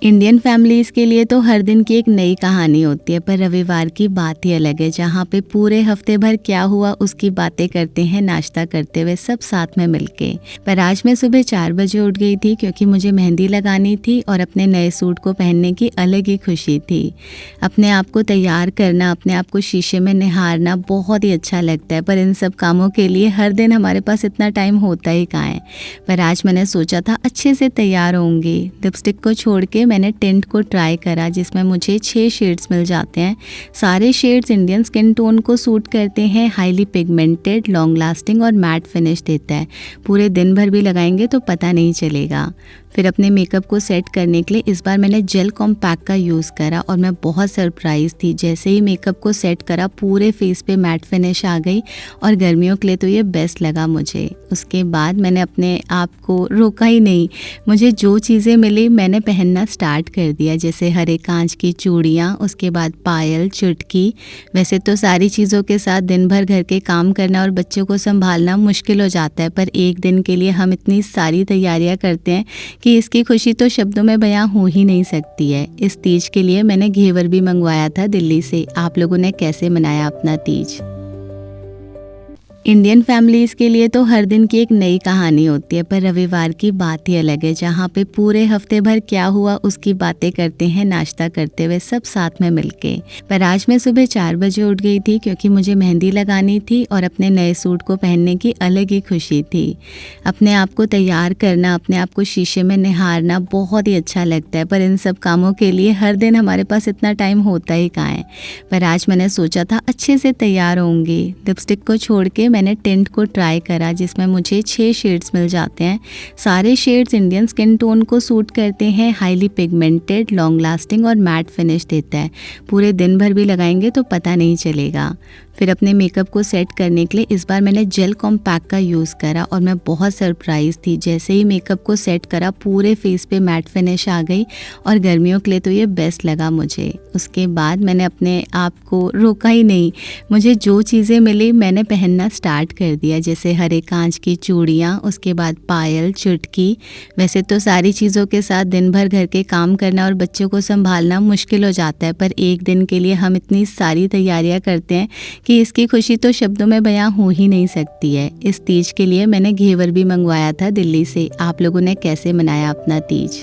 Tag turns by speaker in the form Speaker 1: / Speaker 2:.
Speaker 1: Indian families के लिए तो हर दिन की एक नई कहानी होती है, पर रविवार की बात ही अलग है जहाँ पे पूरे हफ्ते भर क्या हुआ उसकी बातें करते हैं नाश्ता करते हुए सब साथ में मिलके। पर आज मैं सुबह 4 बजे उठ गई थी क्योंकि मुझे मेहंदी लगानी थी और अपने नए सूट को पहनने की अलग ही खुशी थी। अपने आप को तैयार करना, अपने आप को शीशे में निहारना बहुत ही अच्छा लगता है, पर इन सब कामों के लिए हर दिन हमारे पास इतना टाइम होता ही कहाँ है। पर आज मैंने सोचा था अच्छे से तैयार होंगी। लिपस्टिक को छोड़ के मैंने टिंट को ट्राई करा जिसमें मुझे 6 शेड्स मिल जाते हैं। सारे शेड्स इंडियन स्किन टोन को सूट करते हैं, हाईली पिगमेंटेड, लॉन्ग लास्टिंग और मैट फिनिश देता है। पूरे दिन भर भी लगाएंगे तो पता नहीं चलेगा। फिर अपने मेकअप को सेट करने के लिए इस बार मैंने जेल कॉम्पैक्ट का यूज़ करा और मैं बहुत सरप्राइज़ थी। जैसे ही मेकअप को सेट करा पूरे फेस पे मैट फिनिश आ गई और गर्मियों के लिए तो ये बेस्ट लगा मुझे। उसके बाद मैंने अपने आप को रोका ही नहीं, मुझे जो चीज़ें मिली मैंने पहनना स्टार्ट कर दिया। जैसे हरे कांच की चूड़ियाँ, उसके बाद पायल, चुटकी। वैसे तो सारी चीज़ों के साथ दिन भर घर के काम करना और बच्चों को संभालना मुश्किल हो जाता है, पर एक दिन के लिए हम इतनी सारी तैयारियाँ करते हैं कि इसकी खुशी तो शब्दों में बयां हो ही नहीं सकती है। इस तीज के लिए मैंने घेवर भी मंगवाया था दिल्ली से। आप लोगों ने कैसे मनाया अपना तीज? इंडियन फैमिलीज़ के लिए तो हर दिन की एक नई कहानी होती है, पर रविवार की बात ही अलग है जहाँ पे पूरे हफ्ते भर क्या हुआ उसकी बातें करते हैं नाश्ता करते हुए सब साथ में मिलके। पर आज मैं सुबह 4 बजे उठ गई थी क्योंकि मुझे मेहंदी लगानी थी और अपने नए सूट को पहनने की अलग ही खुशी थी। अपने आप को तैयार करना, अपने आप को शीशे में निहारना बहुत ही अच्छा लगता है, पर इन सब कामों के लिए हर दिन हमारे पास इतना टाइम होता ही कहाँ है। पर आज मैंने सोचा था अच्छे से तैयार होंगी। लिपस्टिक को छोड़ के मैंने टिंट को ट्राई करा जिसमें मुझे 6 शेड्स मिल जाते हैं। सारे शेड्स इंडियन स्किन टोन को सूट करते हैं, हाईली पिगमेंटेड, लॉन्ग लास्टिंग और मैट फिनिश देता है। पूरे दिन भर भी लगाएंगे तो पता नहीं चलेगा। फिर अपने मेकअप को सेट करने के लिए इस बार मैंने जेल कॉम्पैक्ट का यूज़ करा और मैं बहुत सरप्राइज़ थी। जैसे ही मेकअप को सेट करा पूरे फेस पे मैट फिनिश आ गई और गर्मियों के लिए तो ये बेस्ट लगा मुझे। उसके बाद मैंने अपने आप को रोका ही नहीं, मुझे जो चीज़ें मिली मैंने पहनना स्टार्ट कर दिया। जैसे हरे कांच की चूड़ियाँ, उसके बाद पायल, चुटकी। वैसे तो सारी चीज़ों के साथ दिन भर घर के काम करना और बच्चों को संभालना मुश्किल हो जाता है, पर एक दिन के लिए हम इतनी सारी तैयारियाँ करते हैं कि इसकी खुशी तो शब्दों में बयां हो ही नहीं सकती है। इस तीज के लिए मैंने घेवर भी मंगवाया था दिल्ली से। आप लोगों ने कैसे मनाया अपना तीज?